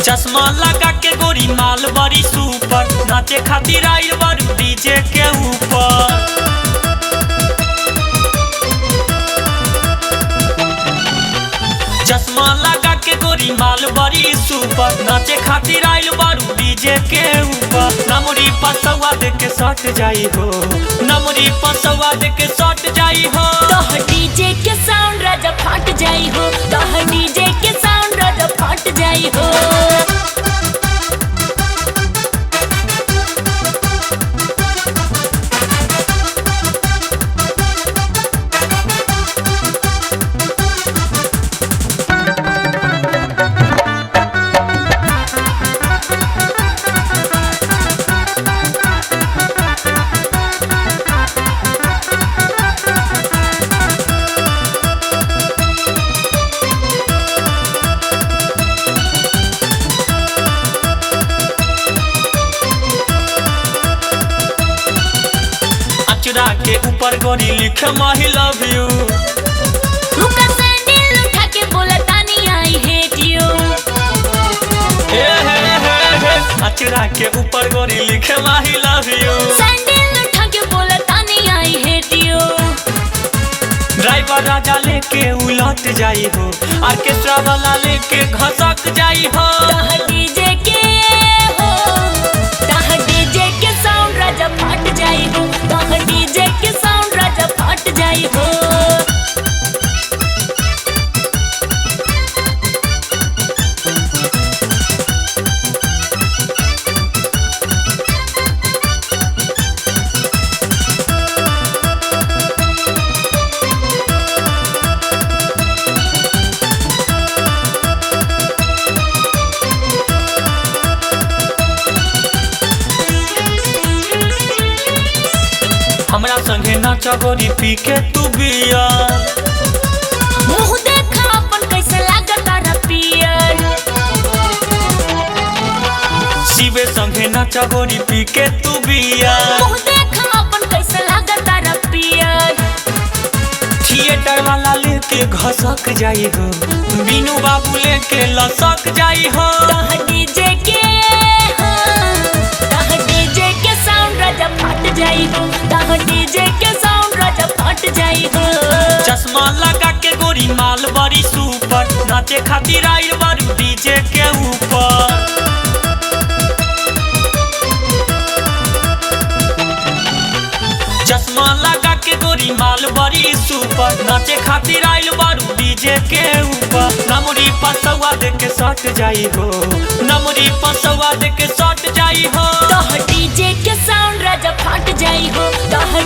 चश्मा लगा के गोरी माल बड़ी सुपर, नाचे खातिर आइल बारू डीजे के ऊपर। चश्मा लगा के गोरी माल बड़ी सुपर, नाचे खातिर आइल बारू डीजे के ऊपर। नमरी पसवा दे के सट जाई हो, नमरी पसवा दे के सट जाई हो। तोह डीजे के साउंड राजा फट जाई हो, तोह डीजे के साउंड राजा फट जाई हो। अचरा के ऊपर गोरी लिखे माही लव यू, रुका सैंडल उठा के बोला तानी आई हेट यू। हे हे हे हे। अचरा के ऊपर गोरी लिखे माही लव यू, सैंडल उठा के बोला तानी आई हेट यू। ड्राइवर राजा लेके उलट जाई हो, ऑर्केस्ट्रा वाला लेके घसक जाई हो। तोह डीजे के हो, तोह डीजे के साउंड राजा फट जाई हो, तोह डीजे के साउंड राजा फट जाई हो। हमरा संगे नाचा गोरी पी के तू बिया, मुँह देखा अपन कैसे लागता रपियर। शिवे संगे नाचा गोरी पी के तू बिया, मुँह देखा अपन कैसे लागता रपियर। थिएटर वाला लेके घसक जाई हो, बीनू बाबू लेके लसक जाई हो। तोह डीजे के हो, तोह डीजे के साउंड राजा फट जाई हो, तोह डीजे के साउंड राजा फट जाई हो। चश्मा लगा के गोरी माल बड़ी सुपर, नाचे खातिर आइल बारू डीजे के ऊपर। चश्मा लगा के गोरी माल बड़ी सुपर, नाचे खातिर आइल बारू डीजे के ऊपर। नमरी पसवा दे के सट जाई हो, नमरी पसवा दे के सट जाई हो। तोह डीजे के साउंड राजा फट जाई हो, तोह